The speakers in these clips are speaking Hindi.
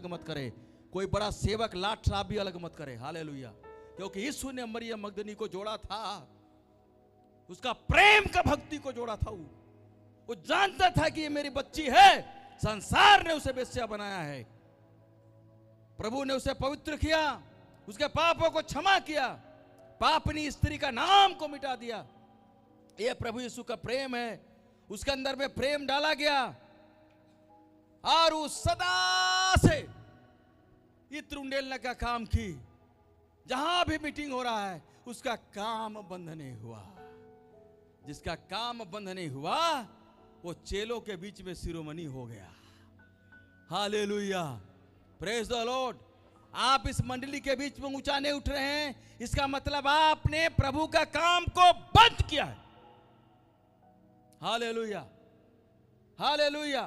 अलग मत करे, कोई बड़ा सेवक लाट साहब भी अलग मत करे। हालेलुया। क्योंकि यीशु ने मरियम मगदली को जोड़ा था, उसका प्रेम का भक्ति को जोड़ा था। वो जानता था कि ये मेरी बच्ची है, संसार ने उसे वेश्या बनाया है, प्रभु ने उसे पवित्र किया, उसके पापों को क्षमा किया, पापनी स्त्री का नाम को मिटा दिया। ये प्रभु यीशु का प्रेम है, उसके अंदर में प्रेम डाला गया और वो सदा से इत्र उंडेलने का काम की। जहां भी मीटिंग हो रहा है उसका काम बंद नहीं हुआ। जिसका काम बंद नहीं हुआ वो चेलों के बीच में शिरोमणि हो गया। Hallelujah, praise the Lord. आप इस मंडली के बीच में ऊंचा नहीं उठ रहे हैं, इसका मतलब आपने प्रभु का काम को बंद किया है। Hallelujah, hallelujah.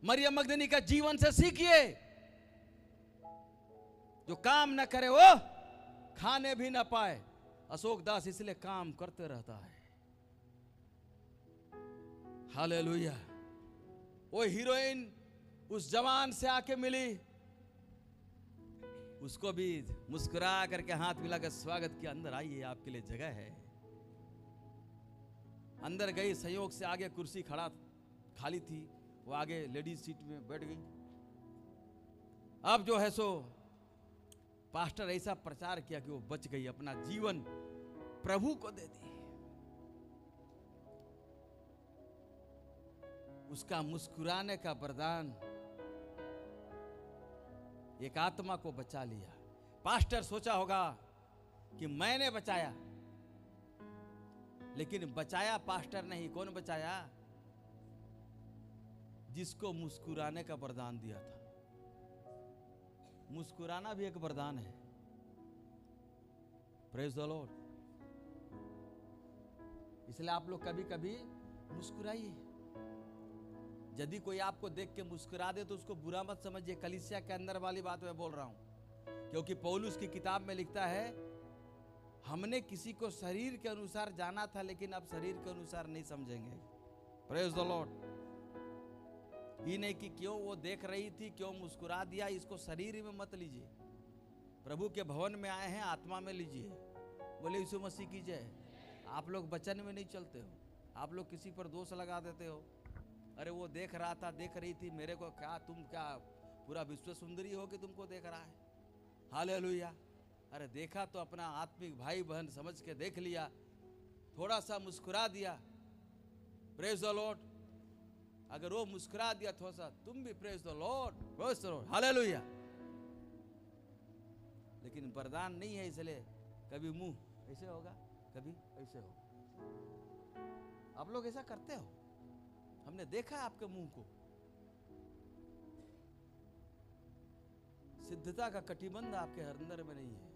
मरियम मगदली का जीवन से सीखिए, जो काम न करे वो खाने भी न पाए। अशोक दास इसलिए काम करते रहता है। हालेलुया। वो हीरोइन उस जवान से आके मिली, उसको भी मुस्कुरा करके हाथ मिलाकर स्वागत किया, अंदर आइए आपके लिए जगह है। अंदर गई, संयोग से आगे कुर्सी खड़ा खाली थी, वो आगे लेडीज सीट में बैठ गई। अब जो है सो पास्टर ऐसा प्रचार किया कि वो बच गई, अपना जीवन प्रभु को दे दी। उसका मुस्कुराने का वरदान एक आत्मा को बचा लिया। पास्टर सोचा होगा कि मैंने बचाया, लेकिन बचाया पास्टर नहीं। कौन बचाया? जिसको मुस्कुराने का वरदान दिया था। मुस्कुराना भी एक वरदान है। Praise the Lord. इसलिए आप लोग कभी कभी मुस्कुराइए। यदि कोई आपको देख के मुस्कुरा दे तो उसको बुरा मत समझिए। कलीसिया के अंदर वाली बात मैं बोल रहा हूं, क्योंकि पौलुस की किताब में लिखता है, हमने किसी को शरीर के अनुसार जाना था, लेकिन अब शरीर के अनुसार नहीं समझेंगे। Praise the Lord. ये नहीं कि क्यों वो देख रही थी, क्यों मुस्कुरा दिया, इसको शरीर में मत लीजिए। प्रभु के भवन में आए हैं, आत्मा में लीजिए। बोले यीशु मसीह की जय। आप लोग वचन में नहीं चलते हो, आप लोग किसी पर दोष लगा देते हो। अरे वो देख रहा था, देख रही थी, मेरे को क्या, तुम क्या पूरा विश्व सुंदरी हो कि तुमको देख रहा है? हालेलुया। अरे देखा तो अपना आत्मिक भाई बहन समझ के देख लिया, थोड़ा सा मुस्कुरा दिया। Praise the Lord. अगर वो मुस्कुरा दिया थोड़ा सा, तुम भी praise the lord, praise the Lord, hallelujah. लेकिन वरदान नहीं है, इसलिए कभी मुंह ऐसे होगा, कभी ऐसे होगा। आप लोग ऐसा करते हो, हमने देखा है आपके मुंह को। सिद्धता का कटिबंध आपके अंदर में नहीं है।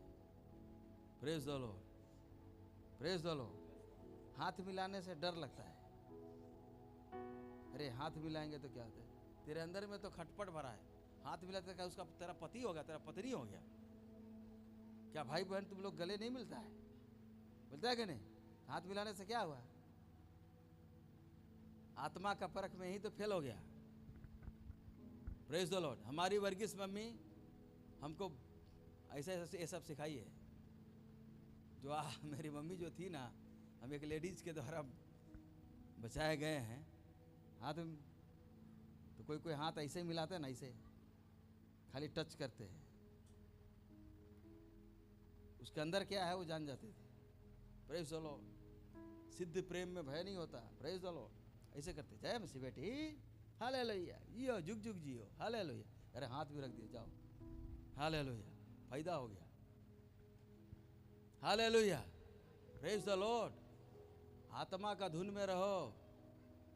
Praise the lord, praise the Lord. हाथ मिलाने से डर लगता है। अरे हाथ मिलाएंगे तो क्या होता है? तेरे अंदर में तो खटपट भरा है। हाथ मिलाते क्या उसका तेरा पति हो गया, तेरा पत्नी हो गया क्या? भाई बहन तुम लोग गले नहीं मिलता है? मिलता है कि नहीं? हाथ मिलाने से क्या हुआ? आत्मा का परख में ही तो फेल हो गया। Praise the Lord. हमारी वर्गीस मम्मी हमको ऐसे ये सब सिखाई है। जो मेरी मम्मी जो थी ना, हम एक लेडीज के द्वारा बचाए गए हैं। हाथ तो कोई कोई हाथ ऐसे ही मिलाते हैं ना, ऐसे खाली टच करते हैं, उसके अंदर क्या है वो जान जाते थे। Praise the Lord. सिद्ध प्रेम में भय नहीं होता। Praise the Lord. ऐसे करते, जय मसीह बेटी, हालेलुया, जियो जुग जुग जियो, हालेलुया। अरे हाथ भी रख दिए, जाओ, हालेलुया, फायदा हो गया। Hallelujah, praise the Lord. आत्मा का धुन में रहो,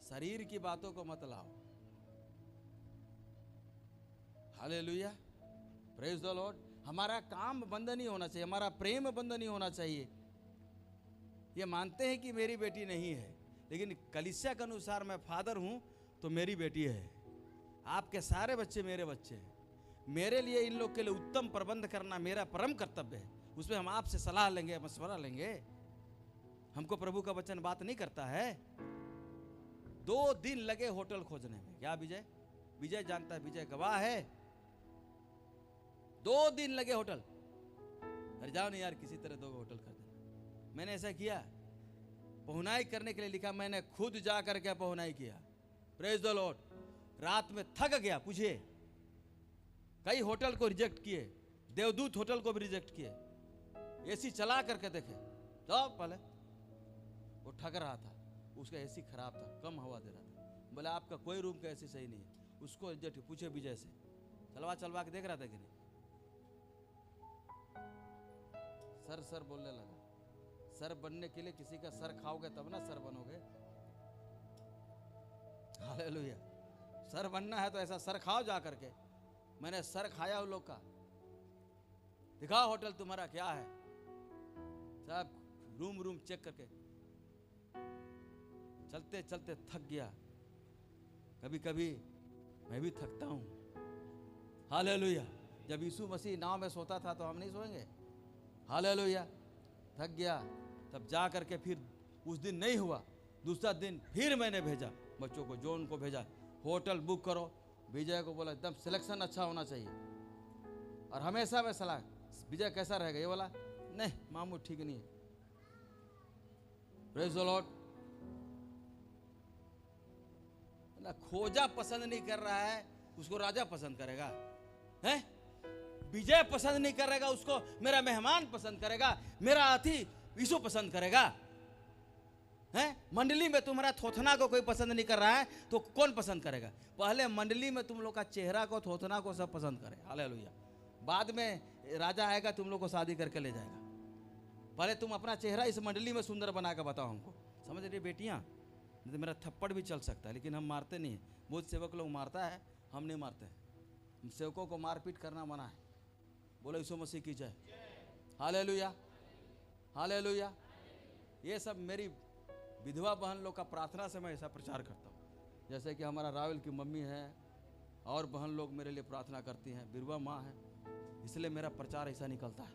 शरीर की बातों को मत लाओ। Hallelujah, praise the Lord. हमारा काम बंद नहीं होना चाहिए, हमारा प्रेम बंद नहीं होना चाहिए। ये मानते हैं कि मेरी बेटी नहीं है, लेकिन कलीसिया के अनुसार मैं फादर हूं तो मेरी बेटी है। आपके सारे बच्चे मेरे बच्चे हैं। मेरे लिए इन लोग के लिए उत्तम प्रबंध करना मेरा परम कर्तव्य है। उसमें हम आपसे सलाह लेंगे, मशवरा लेंगे। हमको प्रभु का वचन बात नहीं करता है। 2 दिन लगे होटल खोजने में। क्या विजय? विजय जानता है, विजय गवाह है। 2 दिन लगे होटल। अरे जाओ नहीं यार, किसी तरह 2 होटल कर देना। मैंने ऐसा किया, पहुनाई करने के लिए लिखा, मैंने खुद जा करके पहुनाई किया। Praise the Lord. रात में थक गया, पूछिए। कई होटल को रिजेक्ट किए, देवदूत होटल को भी रिजेक्ट किए, एसी चला करके देखे तो पहले वो ठग रहा था, उसका एसी खराब था, कम हवा दे रहा था। बोले आपका कोई रूम का एसी सही नहीं है, उसको रिजेक्ट। पूछे विजय से, चलवा के देख रहा था कि नहीं? सर बोलने लगा। सर बनने के लिए किसी का सर खाओगे तब ना सर बनोगे। हालेलुया। सर बनना है तो ऐसा सर खाओ जा करके। मैंने सर खाया उन लोग का। दिखाओ होटल तुम्हारा क्या है, सब रूम चेक करके। चलते चलते थक गया। कभी कभी मैं भी थकता हूं। हालेलुया। जब यीशु मसीह नाव में सोता था तो हम नहीं सोएंगे। हालेलुया। थक गया, तब जा करके फिर उस दिन नहीं हुआ, दूसरा दिन फिर मैंने भेजा बच्चों को, जॉन को भेजा, होटल बुक करो। विजय को बोला एकदम सिलेक्शन अच्छा होना चाहिए। और हमेशा मैं सलाह, विजय कैसा रहेगा, ये बोला नहीं मामू ठीक नहीं है। Praise the Lord. ना खोजा पसंद नहीं कर रहा है, उसको राजा पसंद करेगा। हैं? विजय पसंद नहीं करेगा, उसको मेरा मेहमान पसंद करेगा, मेरा अतिथि यीशु पसंद करेगा। हैं? मंडली में तुम्हारा थोथना को कोई पसंद नहीं कर रहा है तो कौन पसंद करेगा? पहले मंडली में तुम लोग का चेहरा को, थोथना को सब पसंद करे। हालेलुया। बाद में राजा आएगा, तुम लोग को शादी करके ले जाएगा। पहले तुम अपना चेहरा इस मंडली में सुंदर बना कर बताओ हमको। समझ रही बेटियां? नहीं तो मेरा थप्पड़ भी चल सकता है, लेकिन हम मारते नहीं है। बहुत सेवक लोग मारता है, हम नहीं मारते हैं। सेवकों को मारपीट करना मना है। बोलो यीशु मसीह की जय। Hallelujah, hallelujah. ये सब मेरी विधवा बहन लोग का प्रार्थना से मैं ऐसा प्रचार करता हूँ। जैसे कि हमारा रावल की मम्मी है और बहन लोग मेरे लिए प्रार्थना करती हैं, विधवा माँ है, इसलिए मेरा प्रचार ऐसा निकलता है।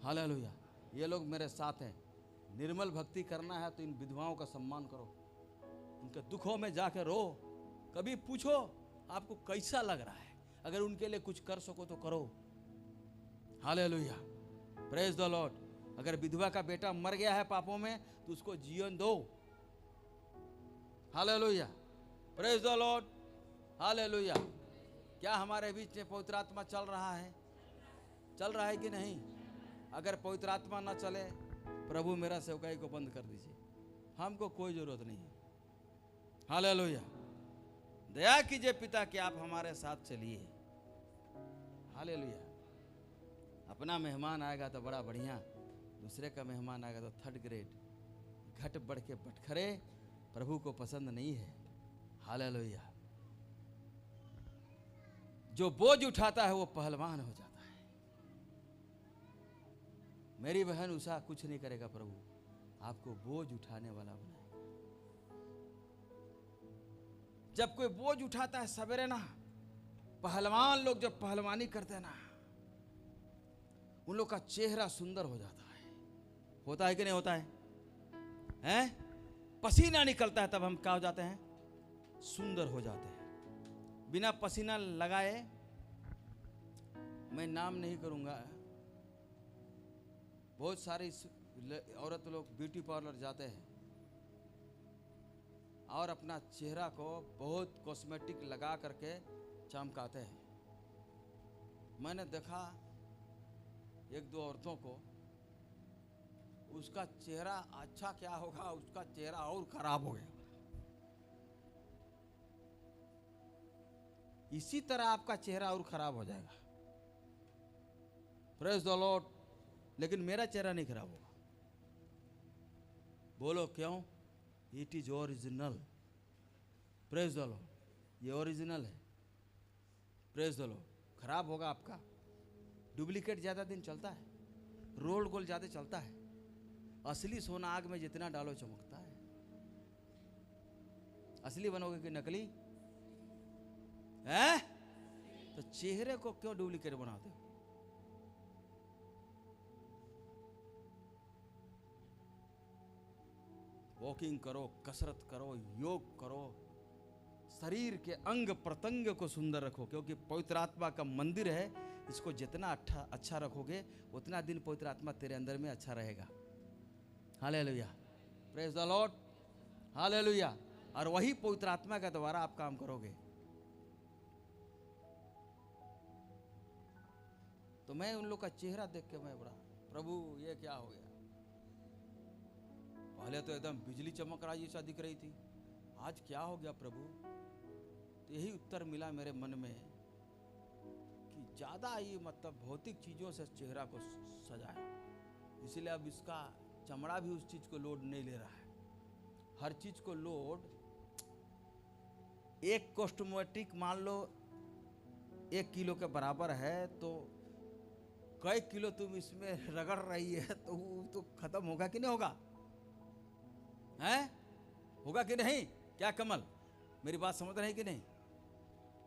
हालेलुया। ये लोग मेरे साथ हैं। निर्मल भक्ति करना है तो इन विधवाओं का सम्मान करो, उनके दुखों में जाकर रो, कभी पूछो आपको कैसा लग रहा है, अगर उनके लिए कुछ कर सको तो करो। Hallelujah, praise the Lord. अगर विधवा का बेटा मर गया है पापों में तो उसको जीवन दो। Hallelujah, praise the Lord, hallelujah. क्या हमारे बीच में पवित्र आत्मा चल रहा है? चल रहा है कि नहीं? अगर पवित्र आत्मा ना चले, प्रभु मेरा सेवकाई को बंद कर दीजिए, हमको कोई जरूरत नहीं है। हालेलुया। दया कीजिए पिता कि आप हमारे साथ चलिए। हालेलुया। अपना मेहमान आएगा तो बड़ा बढ़िया, दूसरे का मेहमान आएगा तो थर्ड ग्रेड, घट बढ़ के बटखरे, प्रभु को पसंद नहीं है। हालेलुया। जो बोझ उठाता है वो पहलवान हो जाता है। मेरी बहन उषा कुछ नहीं करेगा, प्रभु आपको बोझ उठाने वाला बनाएगा। जब कोई बोझ उठाता है सवेरे ना, पहलवान लोग जब पहलवानी करते हैं ना, उन लोग का चेहरा सुंदर हो जाता है। होता है कि नहीं होता है? हैं? पसीना निकलता है तब हम क्या हो जाते हैं? सुंदर हो जाते हैं। बिना पसीना लगाए, मैं नाम नहीं करूंगा, बहुत सारी औरत लोग ब्यूटी पार्लर जाते हैं और अपना चेहरा को बहुत कॉस्मेटिक लगा करके चमकाते हैं। मैंने देखा एक दो औरतों को, उसका चेहरा अच्छा क्या होगा, उसका चेहरा और खराब हो गया। इसी तरह आपका चेहरा और खराब हो जाएगा। Praise the Lord. लेकिन मेरा चेहरा नहीं खराब होगा। बोलो क्यों? It is original. Praise the Lord. ये ओरिजिनल है। Praise the Lord. खराब होगा आपका। डुप्लीकेट ज्यादा दिन चलता है, रोल गोल ज्यादा चलता है। असली सोना आग में जितना डालो चमकता है। असली बनोगे कि नकली? हैं? तो चेहरे को क्यों डुप्लीकेट बनाते हो? वॉकिंग करो, कसरत करो, योग करो, शरीर के अंग प्रत्यंग को सुंदर रखो, क्योंकि पवित्र आत्मा का मंदिर है। इसको जितना अच्छा रखोगे उतना दिन पवित्र आत्मा तेरे अंदर में अच्छा रहेगा। Hallelujah, praise the Lord, hallelujah. और वही पवित्र आत्मा के द्वारा आप काम करोगे। तो मैं उन लोग का चेहरा देख के मैं बड़ा, प्रभु ये क्या हो गया। पहले तो एकदम बिजली चमक रहा जैसा दिख रही थी, आज क्या हो गया प्रभु। तो यही उत्तर मिला मेरे मन में कि ज़्यादा ही मतलब भौतिक चीज़ों से चेहरा को सजाया, इसलिए अब इसका चमड़ा भी उस चीज़ को लोड नहीं ले रहा है। हर चीज़ को लोड, एक कॉस्मेटिक मान लो 1 किलो के बराबर है, तो कई किलो तुम इसमें रगड़ रही है तो वो तो खत्म होगा कि नहीं होगा, हैं? होगा कि नहीं? क्या कमल, मेरी बात समझ रहे हैं कि नहीं?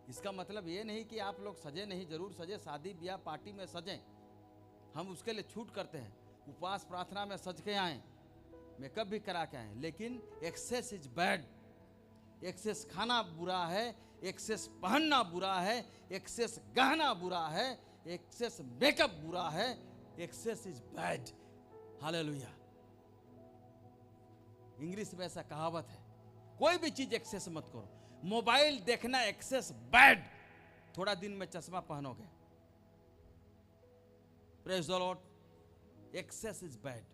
इसका मतलब ये नहीं कि आप लोग सजे नहीं, जरूर सजे, शादी ब्याह पार्टी में सजें, हम उसके लिए छूट करते हैं। उपवास प्रार्थना में सज के आएँ, मेकअप भी करा के आएँ, लेकिन एक्सेस इज बैड। एक्सेस खाना बुरा है, एक्सेस पहनना बुरा है, एक्सेस गहना बुरा है, एक्सेस मेकअप बुरा है, excess is bad. Hallelujah. English में ऐसा कहावत है, कोई भी चीज एक्सेस मत करो। मोबाइल देखना एक्सेस बैड, थोड़ा दिन में चश्मा पहनोगे। Praise the lord, excess is bad.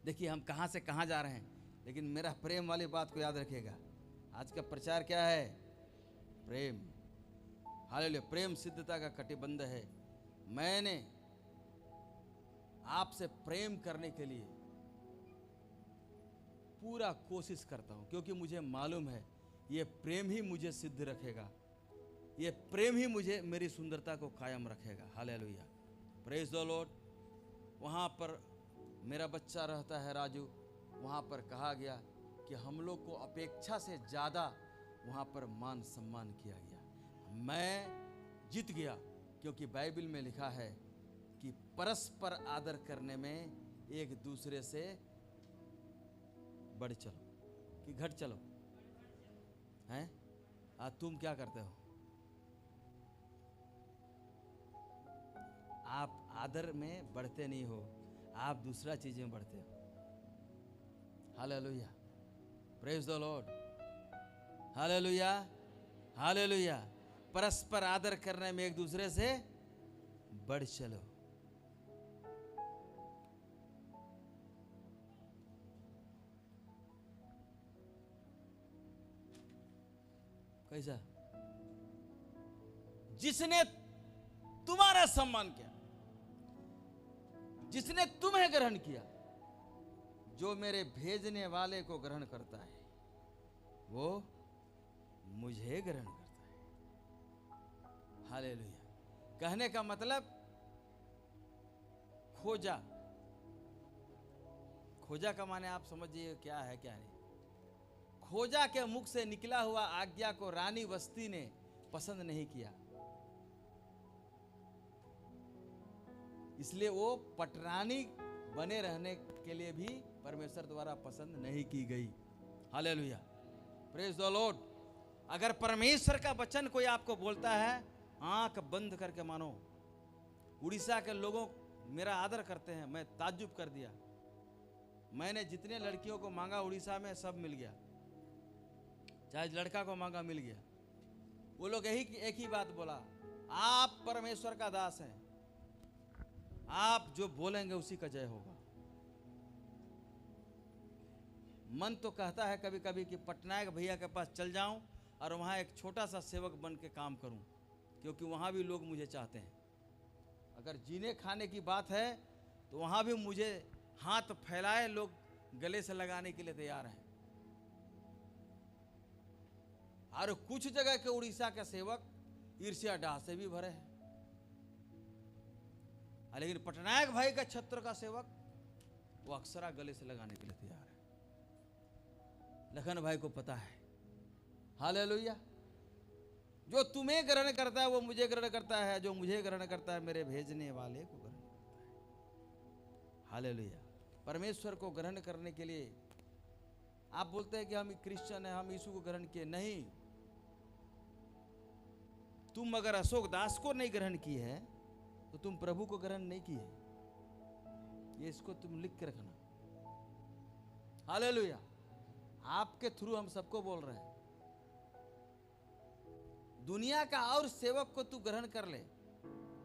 देखिए हम कहां से कहां जा रहे हैं, लेकिन मेरा प्रेम वाली बात को याद रखिएगा। आज का प्रचार क्या है? प्रेम। हालेलुया। प्रेम सिद्धता का कटिबंध है। मैंने आपसे प्रेम करने के लिए पूरा कोशिश करता हूं, क्योंकि मुझे मालूम है ये प्रेम ही मुझे सिद्ध रखेगा, ये प्रेम ही मुझे मेरी सुंदरता को कायम रखेगा। Hallelujah, praise the Lord. वहाँ पर मेरा बच्चा रहता है राजू, वहाँ पर कहा गया कि हम लोग को अपेक्षा से ज़्यादा वहाँ पर मान सम्मान किया गया। मैं जीत गया, क्योंकि बाइबल में लिखा है कि परस्पर आदर करने में एक दूसरे से बढ़ चलो कि घट चलो, हैं? तुम क्या करते हो? आप आदर में बढ़ते नहीं हो, आप दूसरा चीज में बढ़ते हो। Hallelujah, praise the Lord, hallelujah, hallelujah. परस्पर आदर करने में एक दूसरे से बढ़ चलो। कैसा? जिसने तुम्हारा सम्मान किया, जिसने तुम्हें ग्रहण किया, जो मेरे भेजने वाले को ग्रहण करता है वो मुझे ग्रहण करता है। हालेलुया। कहने का मतलब खोजा, खोजा का माने आप समझिए क्या है क्या नहीं। खोजा के मुख से निकला हुआ आज्ञा को रानी वस्ती ने पसंद नहीं किया, इसलिए वो पटरानी बने रहने के लिए भी परमेश्वर द्वारा पसंद नहीं की गई। Hallelujah, praise the Lord. अगर परमेश्वर का वचन कोई आपको बोलता है, आंख बंद करके मानो। उड़ीसा के लोगों मेरा आदर करते हैं, मैं ताज्जुब कर दिया। मैंने जितने लड़कियों को मांगा उड़ीसा में सब मिल गया, चाहे लड़का को मांगा मिल गया। वो लोग एक ही बात बोला, आप परमेश्वर का दास हैं, आप जो बोलेंगे उसी का जय होगा। मन तो कहता है कभी कभी कि पटनायक भैया के पास चल जाऊं और वहां एक छोटा सा सेवक बन के काम करूं, क्योंकि वहां भी लोग मुझे चाहते हैं। अगर जीने खाने की बात है तो वहां भी मुझे हाथ फैलाए लोग गले से लगाने के लिए तैयार हैं। और कुछ जगह के उड़ीसा के सेवक ईर्ष्या डाह से भी भरे हैं, लेकिन पटनायक भाई का छत्र का सेवक वो अक्सरा गले से लगाने के लिए तैयार है। लखन भाई को पता है, हालेलुया, जो तुम्हें ग्रहण करता है वो मुझे ग्रहण करता है, जो मुझे ग्रहण करता है मेरे भेजने वाले को ग्रहण करता है। हालेलुया। परमेश्वर को ग्रहण करने के लिए आप बोलते हैं कि हम क्रिश्चियन हैं, हम यीशु को ग्रहण किए। नहीं, तुम अगर अशोक दास को नहीं ग्रहण की है तो तुम प्रभु को ग्रहण नहीं की है। ये इसको तुम लिख के रखना। हालेलुया। आपके थ्रू हम सबको बोल रहे हैं। दुनिया का और सेवक को तू ग्रहण कर ले,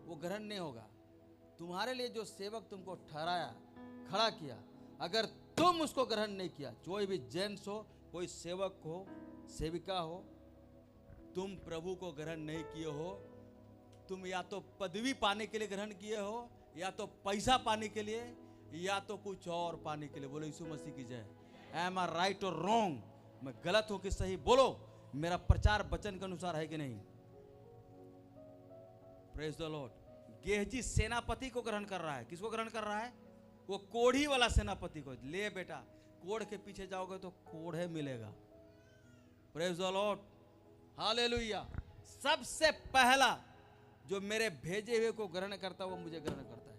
वो ग्रहण नहीं होगा। तुम्हारे लिए जो सेवक तुमको ठहराया, खड़ा किया, अगर तुम उसको ग्रहण नहीं किया, कोई भी जेंट्स हो, कोई सेवक हो, सेविका हो, तुम प्रभु को ग्रहण नहीं किए हो। तुम या तो पदवी पाने के लिए ग्रहण किए हो, या तो पैसा पाने के लिए, या तो कुछ और पाने के लिए। बोलो यीशु मसीह की जय। एम आई राइट और रॉन्ग? मैं गलत हूं कि सही? बोलो, मेरा प्रचार वचन के अनुसार है कि नहीं? Praise the Lord. गेहजी सेनापति को ग्रहण कर रहा है। किसको ग्रहण कर रहा है? वो कोढ़ी वाला सेनापति को। ले बेटा, कोढ़ के पीछे जाओगे तो कोढ़े मिलेगा। Praise the Lord. हालेलुया। सबसे पहला जो मेरे भेजे हुए को ग्रहण करता है वो मुझे ग्रहण करता है।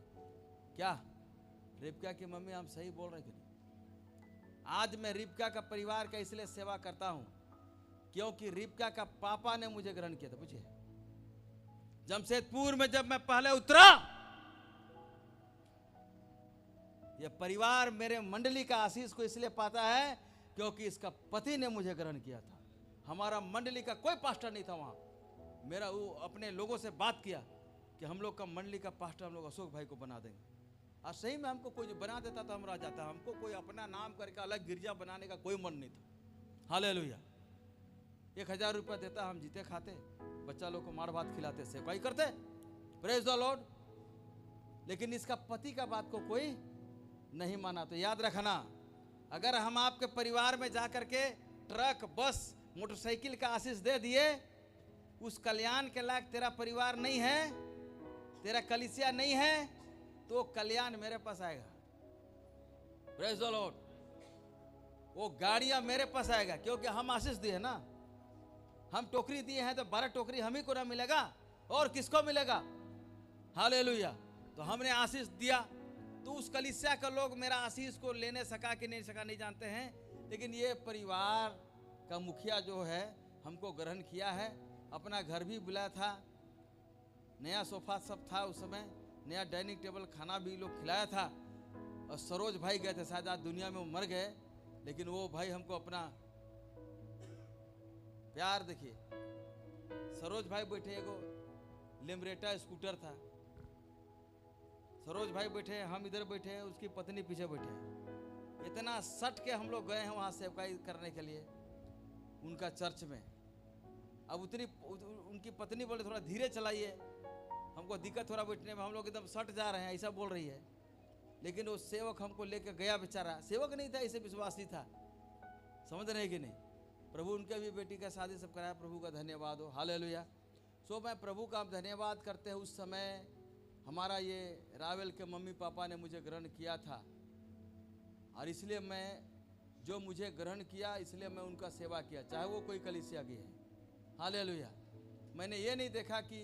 क्या रिबका की मम्मी, हम सही बोल रहे कि नहीं? आज मैं रिबका का परिवार का इसलिए सेवा करता हूं क्योंकि रिबका का पापा ने मुझे ग्रहण किया था। पूछिए, जमशेदपुर में जब मैं पहले उतरा, यह परिवार मेरे मंडली का आशीष को इसलिए पाता है क्योंकि इसका पति ने मुझे ग्रहण किया था। हमारा मंडली का कोई पास्टर नहीं था वहां। मेरा वो अपने लोगों से बात किया कि हम लोग का मंडली का पास्टर हम लोग अशोक भाई को बना देंगे। और सही में हमको कोई बना देता तो हम रह जाता। हमको कोई अपना नाम करके अलग गिरजा बनाने का कोई मन नहीं था। हालेलुया। 1000 रुपया देता, हम जीते खाते, बच्चा लोग को मार भात खिलाते, सेवाई करते। Praise the Lord. लेकिन इसका पति का बात को कोई नहीं माना। तो याद रखना, अगर हम आपके परिवार में जाकर के ट्रक, बस, मोटरसाइकिल का आशीष दे दिए, उस कल्याण के लायक तेरा परिवार नहीं है, तेरा कलीसिया नहीं है, तो कल्याण मेरे पास आएगा। Praise the Lord. वो गाड़ियां मेरे पास आएगा क्योंकि हम आशीष दिए ना। हम टोकरी दिए हैं तो 12 टोकरी हम ही को ना मिलेगा, और किसको मिलेगा? हालेलुया। तो हमने आशीष दिया तो उस कलीसिया का लोग मेरा आशीष को लेने सका कि नहीं सका नहीं जानते हैं, लेकिन ये परिवार का मुखिया जो है हमको ग्रहण किया है। अपना घर भी बुलाया था, नया सोफा सब था उस समय, नया डाइनिंग टेबल, खाना भी लोग खिलाया था। और सरोज भाई गए थे, शायद आज दुनिया में वो मर गए, लेकिन वो भाई हमको अपना प्यार, देखिए सरोज भाई बैठे, एगो लिमरेटा स्कूटर था, सरोज भाई बैठे, हम इधर बैठे, उसकी पत्नी पीछे बैठे। इतना सट के हम लोग गए हैं वहाँ सेवकाई करने के लिए उनका चर्च में। अब उनकी पत्नी बोले थोड़ा धीरे चलाइए, हमको दिक्कत थोड़ा बैठने में, हम लोग एकदम सट जा रहे हैं, ऐसा बोल रही है। लेकिन वो सेवक हमको लेकर गया, बेचारा सेवक नहीं था, इसे विश्वासी था। समझ रहे कि नहीं? प्रभु उनके भी बेटी का शादी सब कराया। प्रभु का धन्यवाद हो। हालेलुया। सो मैं प्रभु का धन्यवाद करते हैं। उस समय हमारा ये रावेल के मम्मी पापा ने मुझे ग्रहण किया था, और इसलिए मैं, जो मुझे ग्रहण किया इसलिए मैं उनका सेवा किया, चाहे वो कोई कलीसिया की है। हालेलुया। मैंने ये नहीं देखा कि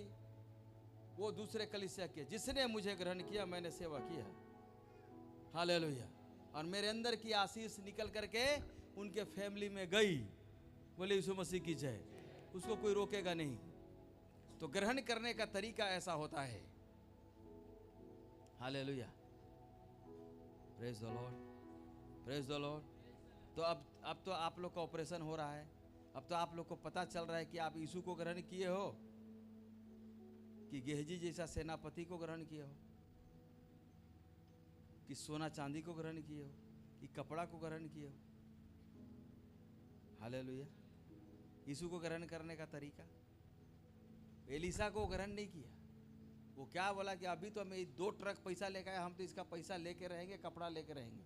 वो दूसरे कलीसिया के, जिसने मुझे ग्रहण किया मैंने सेवा किया। हालेलुया। और मेरे अंदर की आशीष निकल करके उनके फैमिली में गई। बोले यीशु मसीह की जय। उसको कोई रोकेगा नहीं। तो ग्रहण करने का तरीका ऐसा होता है। Hallelujah. Praise the lord, praise the Lord. तो अब तो आप लोग का ऑपरेशन हो रहा है। अब तो आप लोग को पता चल रहा है कि आप यीशु को ग्रहण किए हो कि गेहजी जैसा सेनापति को ग्रहण किए हो, कि सोना चांदी को ग्रहण किए हो, कि कपड़ा को ग्रहण किए हो। हालेलुया। यीशु को ग्रहण करने का तरीका, एलिसा को ग्रहण नहीं किया। वो क्या बोला कि अभी तो हमें 2 ट्रक पैसा लेकर आए, हम तो इसका पैसा लेके रहेंगे, कपड़ा लेके रहेंगे,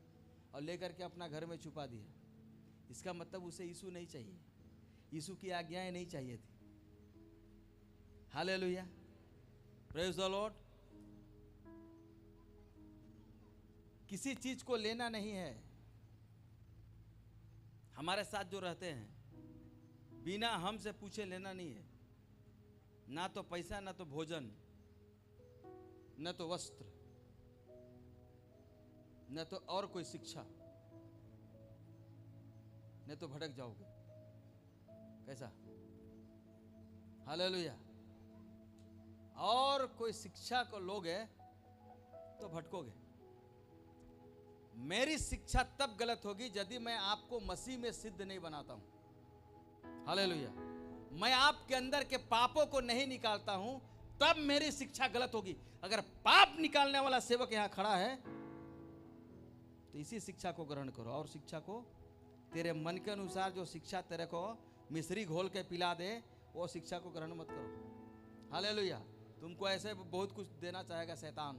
और लेकर के अपना घर में छुपा दिया। इसका मतलब उसे यीशु नहीं चाहिए, यीशु की आज्ञाएं नहीं चाहिए थी। हालेलुया। Praise the Lord. किसी चीज को लेना नहीं है। हमारे साथ जो रहते हैं बिना हमसे पूछे लेना नहीं है। ना तो पैसा, ना तो भोजन, न तो वस्त्र, न तो और कोई शिक्षा, न तो भटक जाओगे। कैसा? हालेलुया। और कोई शिक्षा को लोगे तो भटकोगे। मेरी शिक्षा तब गलत होगी यदि मैं आपको मसीह में सिद्ध नहीं बनाता हूं। हालेलुया। मैं आपके अंदर के पापों को नहीं निकालता हूं, तब मेरी शिक्षा गलत होगी। अगर पाप निकालने वाला सेवक यहां खड़ा है तो इसी शिक्षा को ग्रहण करो। और शिक्षा को तेरे मन के अनुसार जो शिक्षा तेरे को मिश्री घोल के पिला दे, वो शिक्षा को ग्रहण मत करो। हालेलुया। तुमको ऐसे बहुत कुछ देना चाहेगा शैतान।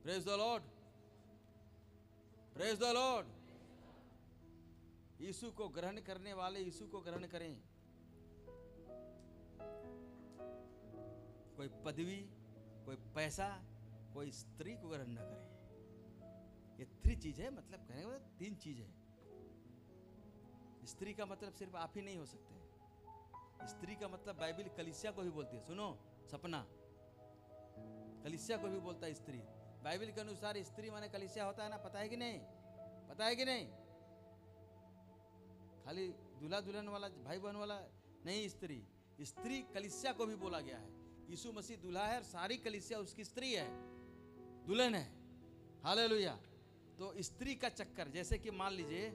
Praise the lord, praise the lord. Yeshu को ग्रहण करने वाले यीशु को ग्रहण करें। कोई पदवी, कोई पैसा, कोई स्त्री को ग्रहण न करे। ये 3 चीज है, मतलब कहने का 3 चीज है। स्त्री का मतलब सिर्फ आप ही नहीं हो सकते। स्त्री का मतलब बाइबल कलीसिया को भी बोलती है। सुनो, सपना कलीसिया को भी बोलता है स्त्री। बाइबल के अनुसार स्त्री माने कलीसिया होता है ना, पता है कि नहीं? पता है कि नहीं? खाली दूल्हा दुल्हन वाला, भाई बहन वाला नहीं। स्त्री, स्त्री कलीसिया को भी बोला गया है। यीशु मसीह दूल्हा है और सारी कलीसिया उसकी स्त्री है, दुल्हन है। हालेलुया। तो स्त्री का चक्कर, जैसे कि मान लीजिए